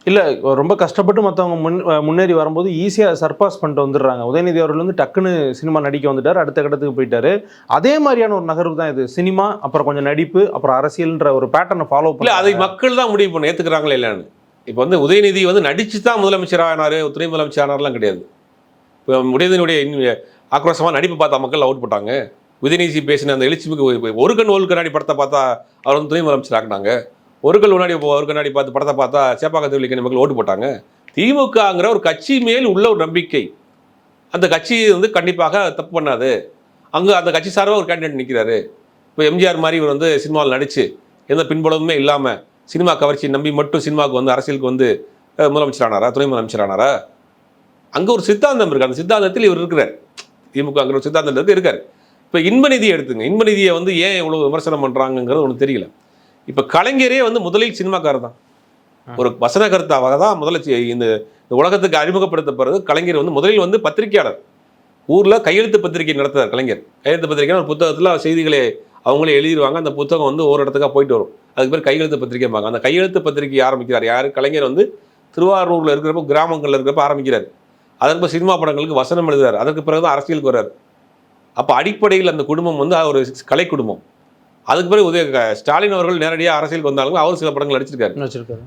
இல்லை ரொம்ப கஷ்டப்பட்டு மற்றவங்க முன்னேறி வரும்போது ஈஸியாக சர்பாஸ் பண்ணிட்டு வந்துடுறாங்க. உதயநிதி அவர்கள் வந்து டக்குன்னு சினிமா நடிக்க வந்துட்டார், அடுத்த கட்டத்துக்கு போயிட்டாரு. அதே மாதிரியான ஒரு நகர்வு தான் இது. சினிமா, அப்புறம் கொஞ்சம் நடிப்பு, அப்புறம் அரசியல்ன்ற ஒரு பேட்டர்னை ஃபாலோ இல்லை, அதை பண்ணி மக்கள் தான் முடிவு பண்ண ஏற்றுக்கிறாங்களே இல்லைன்னு. இப்போ வந்து உதயநிதி வந்து நடிச்சு தான் முதலமைச்சர் ஆனார், துணை முதலமைச்சர் ஆனார்லாம் கிடையாது. இப்போ உதயநிதியுடைய ஆக்ரோஷமாக நடிப்பு பார்த்தா மக்கள் அவுட் போட்டாங்க. உதயநிதி பேசின அந்த எழுச்சிமிக்கு ஒரு கண்ணாடி படத்தை பார்த்தா அவர் வந்து துணை முதலமைச்சர் ஆக்கினாங்க. ஒரு கண்ணாடி பார்த்து படத்தை பார்த்தா சேப்பாக்கத்தில் மக்கள் ஓட்டு போட்டாங்க. திமுகங்கிற ஒரு கட்சி மேல் உள்ள ஒரு நம்பிக்கை, அந்த கட்சி வந்து கண்டிப்பாக தப்பு பண்ணாது. அங்கே அந்த கட்சி சார்பாக ஒரு கேண்டிடேட் நிற்கிறாரு. இப்போ எம்ஜிஆர் மாதிரி இவர் வந்து சினிமாவில் நடித்து எந்த பின்புலமுமே இல்லாமல் சினிமா கவர்ச்சி நம்பி மட்டும் சினிமாவுக்கு வந்து அரசியலுக்கு வந்து முதலமைச்சர் ஆனாரா, துணை முதலமைச்சர் ஆனாரா? அங்கே ஒரு சித்தாந்தம் இருக்குது, அந்த சித்தாந்தத்தில் இவர் இருக்கிறார். திமுகங்கிற ஒரு சித்தாந்தத்தில் இருக்கார். இப்போ இன்பநிதியை எடுத்துங்க. இன்பநிதியை வந்து ஏன் இவ்வளோ விமர்சனம் பண்ணுறாங்கிறது ஒன்று தெரியல. இப்போ கலைஞரே வந்து முதலில் சினிமாக்காரர் தான், ஒரு வசன கருத்தாக தான் முதல்ல இந்த உலகத்துக்கு அறிமுகப்படுத்தப்படுறது. கலைஞர் வந்து முதலில் வந்து பத்திரிகையாளர், ஊரில் கையெழுத்து பத்திரிகை நடத்துறார் கலைஞர். கையெழுத்து பத்திரிகை ஒரு புத்தகத்தில் செய்திகளை அவங்களே எழுதிடுவாங்க. அந்த புத்தகம் வந்து ஒரு இடத்துக்காக போயிட்டு வரும். அதுக்கு பேர் கையெழுத்து பத்திரிகைம்பாங்க. அந்த கையெழுத்து பத்திரிகை ஆரம்பிக்கிறார் யார்? கலைஞர் வந்து திருவாரூரில் இருக்கிறப்போ, கிராமங்களில் இருக்கிறப்ப ஆரம்பிக்கிறார். அதற்கு சினிமா படங்களுக்கு வசனம் எழுதுறாரு. அதற்கு பிறகு தான் அரசியலுக்கு வர்றாரு. அப்போ அடிப்படையில் அந்த குடும்பம் வந்து ஒரு கலை குடும்பம். அதுக்கு பிறகு ஸ்டாலின் அவர்கள் நேரடியாக அரசியலுக்கு வந்தாலும் அவர் சில படங்கள் நடிச்சிருக்காரு.